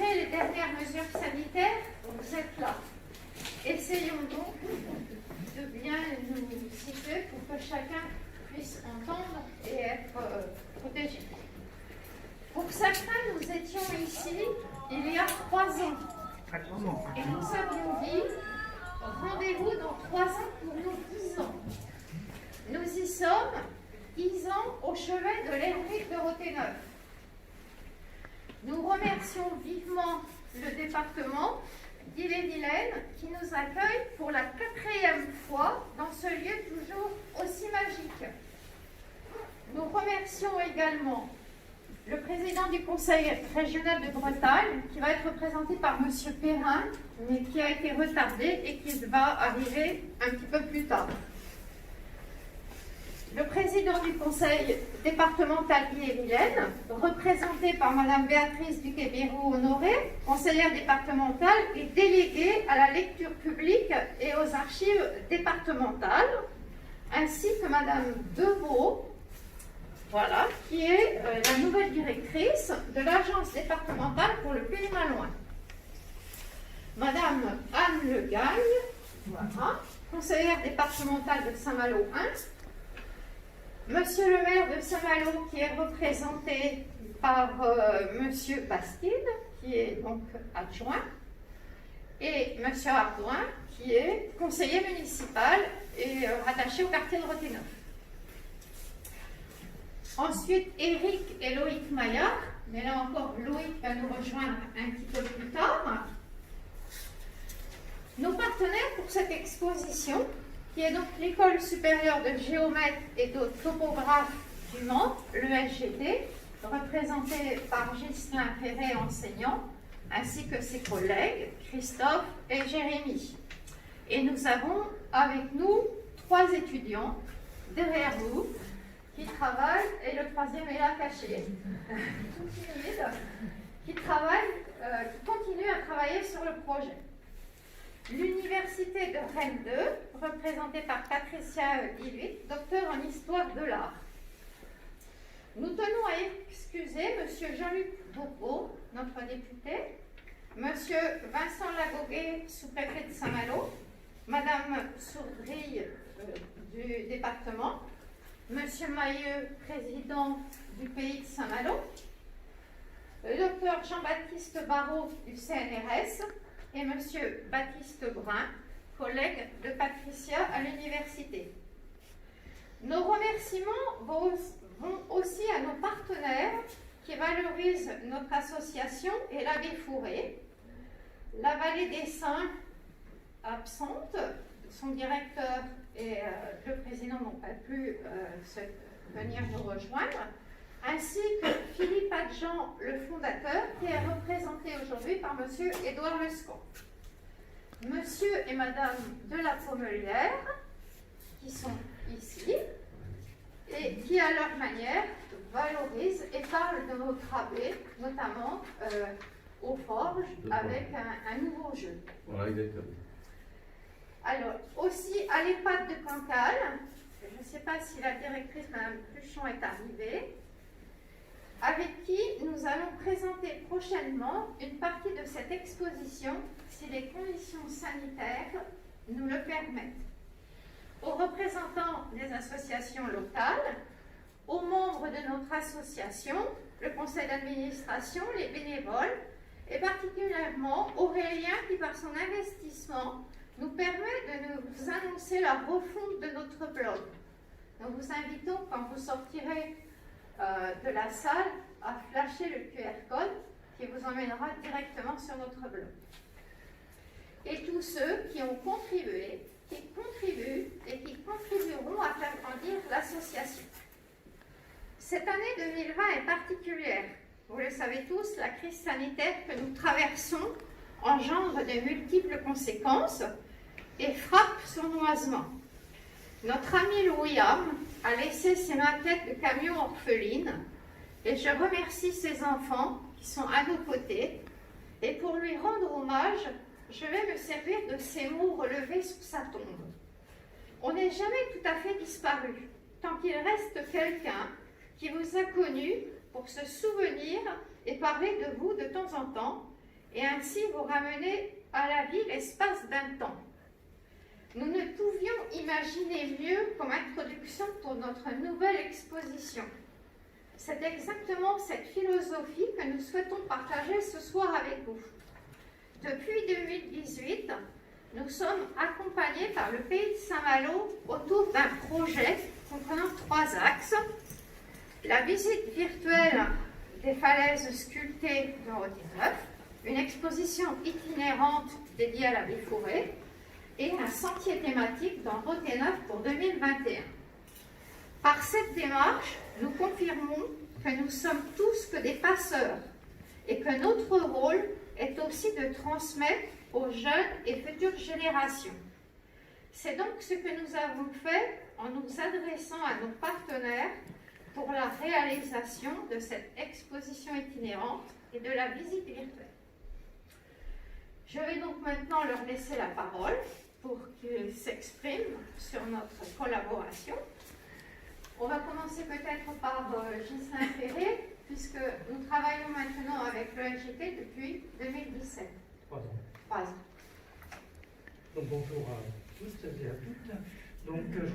malgré les dernières mesures sanitaires, vous êtes là. Essayons donc de bien nous situer pour que chacun puisse entendre et être protégé. Pour certains, nous étions ici il y a 3 ans. Et nous avions dit, rendez-vous dans 3 ans pour nos 10 ans. Nous y sommes 10 ans au chevet de l'Henri de Rothéneuve. Nous remercions vivement le département d'Ille-et-Vilaine qui nous accueille pour la 4e fois dans ce lieu toujours aussi magique. Nous remercions également le président du Conseil régional de Bretagne, qui va être représenté par M. Perrin, mais qui a été retardé et qui va arriver un petit peu plus tard. Le président du Conseil départemental d'Ille-et-Vilaine, représenté par Mme Béatrice Duquet-Bérou-Honoré, conseillère départementale et déléguée à la lecture publique et aux archives départementales, ainsi que Mme Deveau, voilà, qui est la nouvelle directrice de l'agence départementale pour le Pays Malouin. Madame Anne Le Gagne, voilà, conseillère départementale de Saint-Malo 1. Monsieur le maire de Saint-Malo, qui est représenté par Monsieur Bastide, qui est donc adjoint, et Monsieur Ardouin, qui est conseiller municipal et rattaché au quartier de Rothéneuve. Ensuite, Éric et Loïc Maillard, mais là encore, Loïc va nous rejoindre un petit peu plus tard. Nos partenaires pour cette exposition, qui est donc l'École supérieure de géomètre et de topographe du Mans, l'ESGT, représentée par Ghislain Ferré, enseignant, ainsi que ses collègues, Christophe et Jérémy. Et nous avons avec nous 3 étudiants derrière vous, qui travaille, et le 3e est là caché, tout timide, qui continue à travailler sur le projet. L'Université de Rennes 2, représentée par Patricia Diluit, docteur en histoire de l'art. Nous tenons à excuser M. Jean-Luc Bourbeau, notre député, M. Vincent Lagoguet, sous-préfet de Saint-Malo, Mme Sourdrille du département, Monsieur Mailleux, président du pays de Saint-Malo, le docteur Jean-Baptiste Barrault du CNRS et Monsieur Baptiste Brun, collègue de Patricia à l'université. Nos remerciements vont aussi à nos partenaires qui valorisent notre association et la Défourée, la Vallée des Saints absente, son directeur et le président n'ont pas pu venir nous rejoindre, ainsi que Philippe Adjean, le fondateur, qui est représenté aujourd'hui par M. Édouard Lescon. Monsieur et Madame de la Pommelière, qui sont ici, et qui, à leur manière, valorisent et parlent de nos travaux, notamment aux forges, avec un nouveau jeu. Voilà, exactement. Alors, aussi à l'EHPAD de Cancale, je ne sais pas si la directrice, Mme Pluchon, est arrivée, avec qui nous allons présenter prochainement une partie de cette exposition, si les conditions sanitaires nous le permettent. Aux représentants des associations locales, aux membres de notre association, le conseil d'administration, les bénévoles, et particulièrement Aurélien qui, par son investissement, nous permet de nous annoncer la refonte de notre blog. Nous vous invitons, quand vous sortirez de la salle, à flasher le QR code qui vous emmènera directement sur notre blog. Et tous ceux qui ont contribué, qui contribuent et qui contribueront à faire grandir l'association. Cette année 2020 est particulière. Vous le savez tous, la crise sanitaire que nous traversons engendre de multiples conséquences et frappe sournoisement. Notre ami Louis-Am a laissé ses maquettes de camions orphelines et je remercie ses enfants qui sont à nos côtés. Et pour lui rendre hommage, je vais me servir de ces mots relevés sous sa tombe. On n'est jamais tout à fait disparu, tant qu'il reste quelqu'un qui vous a connu pour se souvenir et parler de vous de temps en temps, et ainsi vous ramener à la vie l'espace d'un temps. Nous ne pouvions imaginer mieux comme introduction pour notre nouvelle exposition. C'est exactement cette philosophie que nous souhaitons partager ce soir avec vous. Depuis 2018, nous sommes accompagnés par le pays de Saint-Malo autour d'un projet comprenant 3 axes. La visite virtuelle des falaises sculptées de Roténeuf, une exposition itinérante dédiée à la Forêt et un sentier thématique dans Roténeuf pour 2021. Par cette démarche, nous confirmons que nous sommes tous que des passeurs et que notre rôle est aussi de transmettre aux jeunes et futures générations. C'est donc ce que nous avons fait en nous adressant à nos partenaires pour la réalisation de cette exposition itinérante et de la visite virtuelle. Je vais donc maintenant leur laisser la parole pour qu'ils s'expriment sur notre collaboration. On va commencer peut-être par Ghislain Ferré, puisque nous travaillons maintenant avec le LGT depuis 2017. 3 ans. 3 ans. Donc bonjour à tous et à toutes. Donc je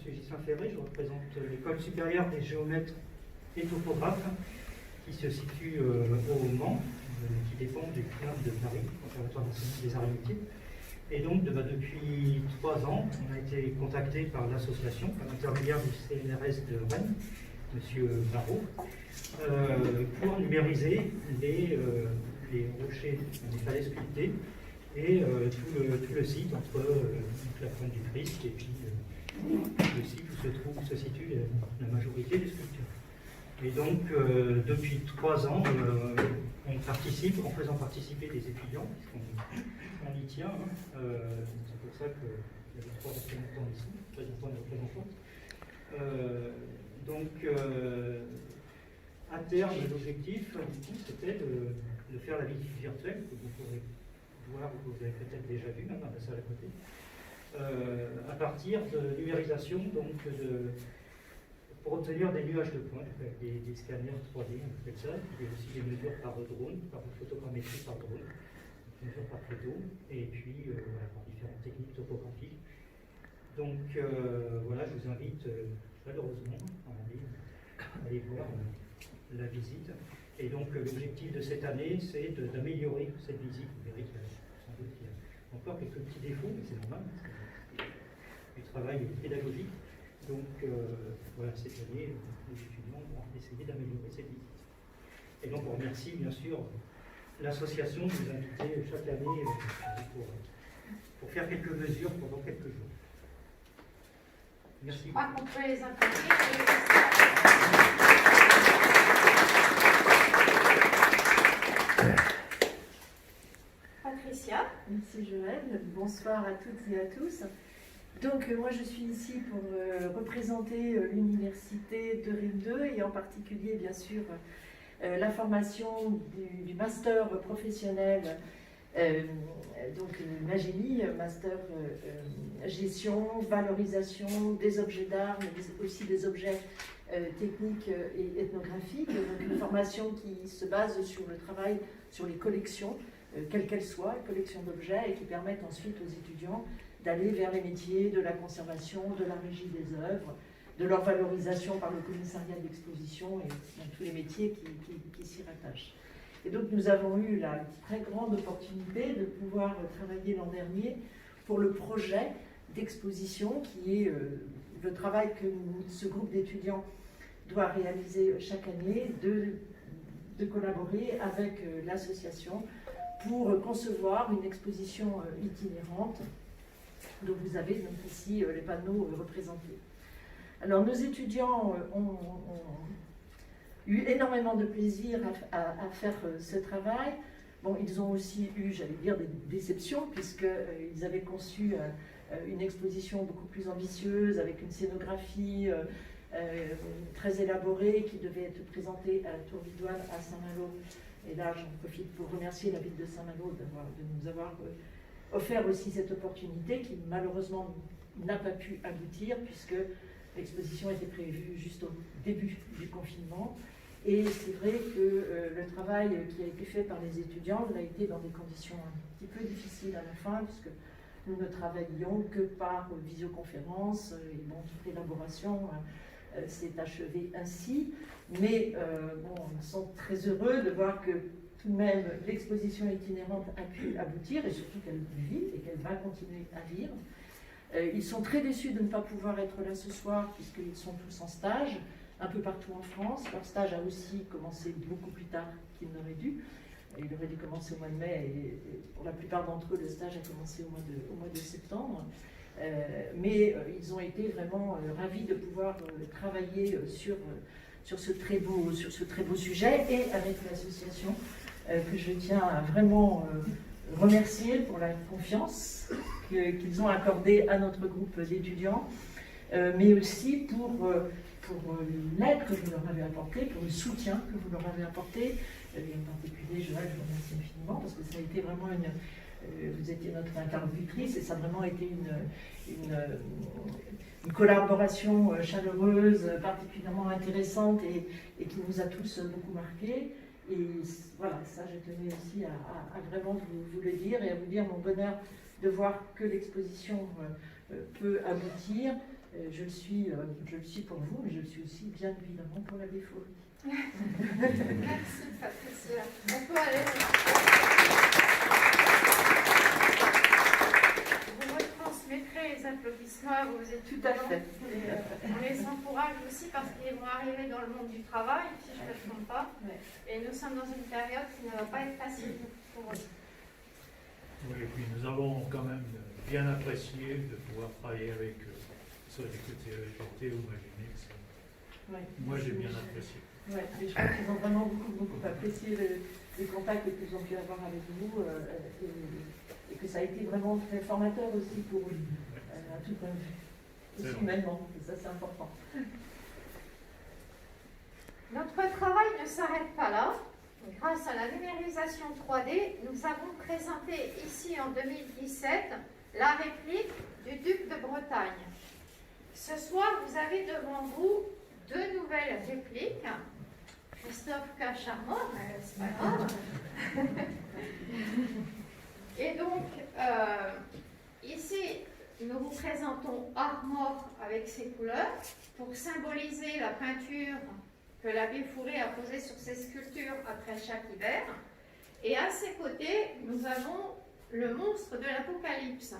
suis Ghislain Ferré, je représente l'École supérieure des géomètres et topographes qui se situe au Mans, qui dépend du CNAM de Paris, Conservatoire des Arts et Métiers. Et donc depuis 3 ans, on a été contacté par l'association, par l'intermédiaire du CNRS de Rennes, M. Barrault, pour numériser les rochers, les falaises sculptées et tout le site entre la pointe du Christ et puis le site où se situe la majorité des sculptures. Et donc depuis 3 ans, on participe en faisant participer des étudiants, puisqu'on y tient. C'est pour ça qu'il y avait 3 représentants ici, représentants et représentantes. À terme, l'objectif, c'était de faire la visite virtuelle, que vous pourrez voir, que vous avez peut-être déjà vu, même dans la salle à côté, à partir de numérisation, donc pour obtenir des nuages de points, avec des scanners 3D, on appelle ça. Il y a aussi des mesures par drone, par photogrammétrie par drone, des mesures par photo, et puis par différentes techniques topographiques. Donc voilà, je vous invite chaleureusement à aller voir la visite. Et donc l'objectif de cette année, c'est d'améliorer cette visite. Vous verrez qu'il y a sans doute encore quelques petits défauts, mais c'est normal, c'est du travail pédagogique. Donc voilà, cette année, les étudiants vont essayer d'améliorer cette visite. Et donc on remercie bien sûr l'association de nous inviter chaque année pour faire quelques mesures pendant quelques jours. Merci. Je crois qu'on peut les applaudir. Patricia. Merci Joël, bonsoir à toutes et à tous. Donc moi je suis ici pour représenter l'université de Rennes 2 et en particulier bien sûr la formation du master professionnel, donc MAGEMI, master gestion, valorisation des objets d'art, mais aussi des objets techniques et ethnographiques. Donc une formation qui se base sur le travail sur les collections, quelles qu'elles soient, collections d'objets, et qui permettent ensuite aux étudiants d'aller vers les métiers de la conservation, de la régie des œuvres, de leur valorisation par le commissariat d'exposition et tous les métiers qui s'y rattachent. Et donc nous avons eu la très grande opportunité de pouvoir travailler l'an dernier pour le projet d'exposition qui est le travail que ce groupe d'étudiants doit réaliser chaque année, de collaborer avec l'association pour concevoir une exposition itinérante. Donc vous avez donc ici les panneaux représentés. Alors nos étudiants ont eu énormément de plaisir à faire ce travail. Bon, ils ont aussi eu, j'allais dire, des déceptions, puisqu'ils avaient conçu une exposition beaucoup plus ambitieuse, avec une scénographie très élaborée, qui devait être présentée à la Tour Vidoine à Saint-Malo. Et là, j'en profite pour remercier la ville de Saint-Malo de nous avoir offert aussi cette opportunité, qui malheureusement n'a pas pu aboutir, puisque l'exposition était prévue juste au début du confinement. Et c'est vrai que le travail qui a été fait par les étudiants l'a été dans des conditions un petit peu difficiles à la fin, puisque nous ne travaillions que par visioconférence, et bon, toute l'élaboration s'est achevée ainsi. Mais bon, on se sent très heureux de voir que tout de même l'exposition itinérante a pu aboutir, et surtout qu'elle vit et qu'elle va continuer à vivre. Ils sont très déçus de ne pas pouvoir être là ce soir, puisqu'ils sont tous en stage, un peu partout en France. Leur stage a aussi commencé beaucoup plus tard qu'il n'aurait dû. Il aurait dû commencer au mois de mai, et pour la plupart d'entre eux, le stage a commencé au mois de septembre. Mais ils ont été vraiment ravis de pouvoir travailler sur ce très beau sujet, et avec l'association que je tiens à vraiment remercier pour la confiance qu'ils ont accordée à notre groupe d'étudiants, mais aussi pour l'aide que vous leur avez apportée, pour le soutien que vous leur avez apporté. Et en particulier, Joël, je vous remercie infiniment, parce que ça a été vraiment vous étiez notre interlocutrice, et ça a vraiment été une collaboration chaleureuse, particulièrement intéressante, et qui nous a tous beaucoup marqués. Et voilà, ça, je tenais aussi à vraiment vous le dire, et à vous dire mon bonheur de voir que l'exposition peut aboutir. Je le suis pour vous, mais je le suis aussi bien évidemment pour la Baie-Faurie. Merci Patricia. On peut aller. Vous retransmettrez les applaudissements à vos étudiants. Tout à fait. On les encourage aussi parce qu'ils vont arriver dans le monde du travail, si je ne me trompe pas. Et nous sommes dans une période qui ne va pas être facile pour eux. Oui, et puis nous avons quand même bien apprécié de pouvoir travailler avec soit du côté Porté ou Magimix. Ouais. Moi, j'ai bien apprécié. Ouais, et je crois qu'ils ont vraiment beaucoup apprécié les contacts qu'ils ont pu avoir avec vous, et que ça a été vraiment très formateur aussi pour eux, à tout point de vue, aussi humainement, et ça c'est important. Notre travail ne s'arrête pas là. Grâce à la numérisation 3D, nous avons présenté ici en 2017 la réplique du duc de Bretagne. Ce soir, vous avez devant vous 2 nouvelles répliques. Christophe Cacharmont, mais c'est pas grave. Et donc, ici, nous vous présentons Armor avec ses couleurs pour symboliser la peinture que l'abbé Fourré a posée sur ses sculptures après chaque hiver. Et à ses côtés, nous avons le monstre de l'Apocalypse.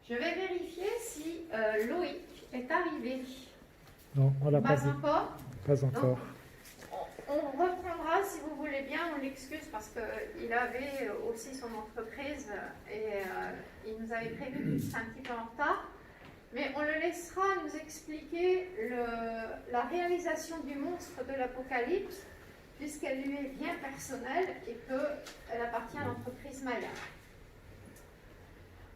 Je vais vérifier si Loïc est arrivé. Non, on l'a pas Pas vu. encore. Pas encore. Donc, on reprendra si vous voulez bien, on l'excuse parce qu'il avait aussi son entreprise et il nous avait prévu qu'il serait un petit peu en retard. Mais on le laissera nous expliquer la réalisation du monstre de l'Apocalypse, puisqu'elle lui est bien personnelle et qu'elle appartient à l'entreprise Maya.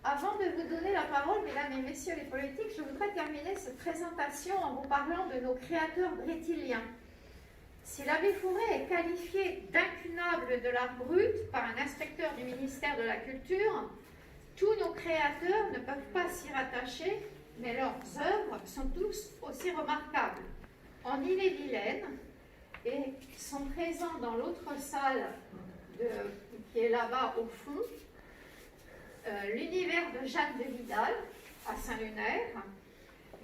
Avant de vous donner la parole, mesdames et messieurs les politiques, je voudrais terminer cette présentation en vous parlant de nos créateurs brétiliens. Si l'abbé Fourré est qualifié d'incunable de l'art brut par un inspecteur du ministère de la Culture, tous nos créateurs ne peuvent pas s'y rattacher, mais leurs œuvres sont tous aussi remarquables. En Ille-et-Vilaine, et sont présents dans l'autre salle qui est là-bas au fond, l'univers de Jeanne de Vidal à Saint-Lunaire.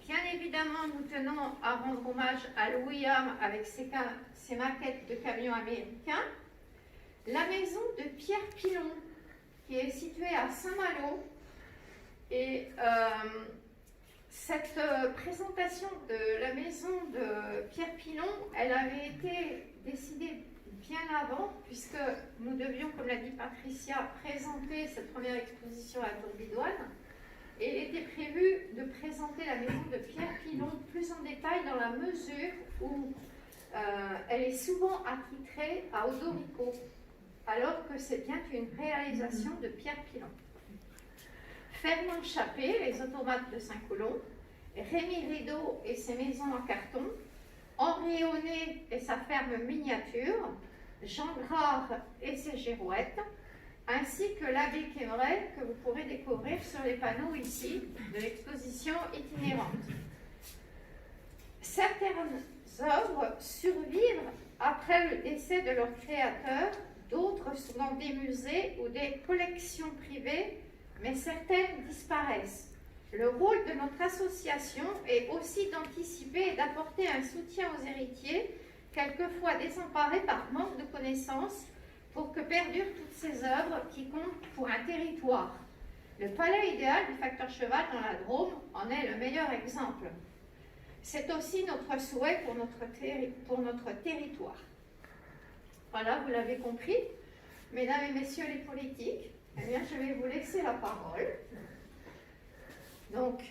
Bien évidemment, nous tenons à rendre hommage à Louis Ham avec ses maquettes de camions américains. La maison de Pierre Pilon, qui est située à Saint-Malo. Et cette présentation de la maison de Pierre Pilon, elle avait été décidée bien avant, puisque nous devions, comme l'a dit Patricia, présenter cette première exposition à la Tour Bidoine. Et il était prévu de présenter la maison de Pierre Pilon plus en détail dans la mesure où elle est souvent attitrée à Odorico, alors que c'est bien une réalisation de Pierre Pilon. Fernand Chappé, les automates de Saint-Colomb, Rémi Rideau et ses maisons en carton, Henri Honnet et sa ferme miniature, Jean Grard et ses girouettes, ainsi que l'abbé Quémeret, que vous pourrez découvrir sur les panneaux ici de l'exposition itinérante. Certaines œuvres survivent Après le décès de leur créateur, d'autres sont dans des musées ou des collections privées, mais certaines disparaissent. Le rôle de notre association est aussi d'anticiper et d'apporter un soutien aux héritiers, quelquefois désemparés par manque de connaissances, pour que perdurent toutes ces œuvres qui comptent pour un territoire. Le palais idéal du facteur cheval dans la Drôme en est le meilleur exemple. C'est aussi notre souhait pour notre territoire. Voilà, vous l'avez compris. Mesdames et messieurs les politiques, eh bien, je vais vous laisser la parole. Donc,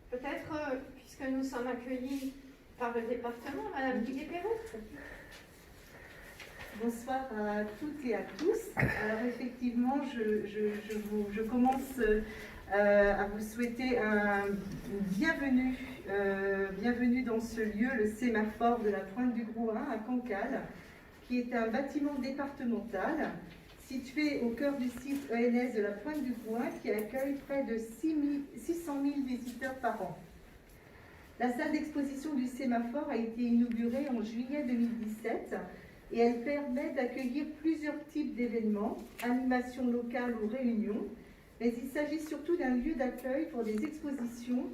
peut-être, puisque nous sommes accueillis par le département, Madame Guillet-Perrault. Bonsoir à toutes et à tous. Alors effectivement, je commence à vous souhaiter une bienvenue, bienvenue dans ce lieu, le sémaphore de la Pointe du Grouin à Cancale, qui est un bâtiment départemental situé au cœur du site ENS de la Pointe du Grouin qui accueille près de 600 000 visiteurs par an. La salle d'exposition du sémaphore a été inaugurée en juillet 2017 et elle permet d'accueillir plusieurs types d'événements, animations locales ou réunions, mais il s'agit surtout d'un lieu d'accueil pour des expositions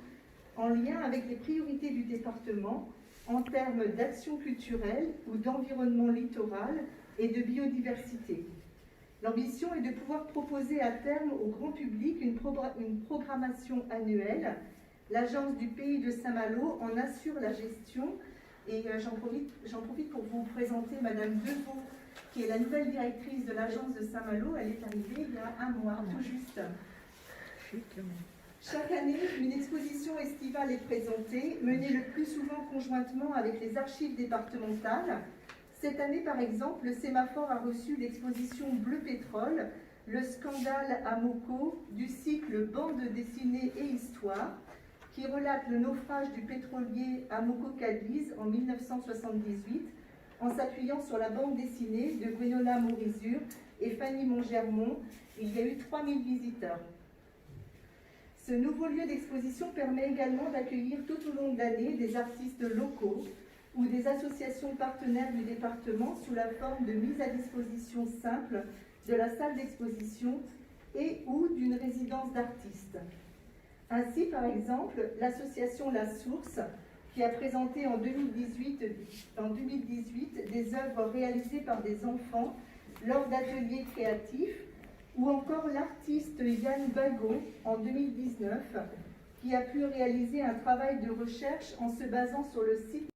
en lien avec les priorités du département en termes d'action culturelle ou d'environnement littoral et de biodiversité. L'ambition est de pouvoir proposer à terme au grand public une programmation annuelle. L'agence du Pays de Saint-Malo en assure la gestion. Et j'en profite pour vous présenter Madame Devaux, qui est la nouvelle directrice de l'agence de Saint-Malo. Elle est arrivée il y a un mois, tout juste. Chaque année, une exposition estivale est présentée, menée le plus souvent conjointement avec les archives départementales. Cette année, par exemple, le sémaphore a reçu l'exposition Bleu Pétrole, le scandale à Moko, du cycle Bande dessinée et histoire, qui relate le naufrage du pétrolier Amoco Cadiz en 1978, en s'appuyant sur la bande dessinée de Gwenola Morizur et Fanny Montgermont. Il y a eu 3000 visiteurs. Ce nouveau lieu d'exposition permet également d'accueillir tout au long de l'année des artistes locaux ou des associations partenaires du département sous la forme de mise à disposition simple de la salle d'exposition et ou d'une résidence d'artistes. Ainsi, par exemple, l'association La Source, qui a présenté en 2018 des œuvres réalisées par des enfants lors d'ateliers créatifs, ou encore l'artiste Yann Bagon en 2019, qui a pu réaliser un travail de recherche en se basant sur le site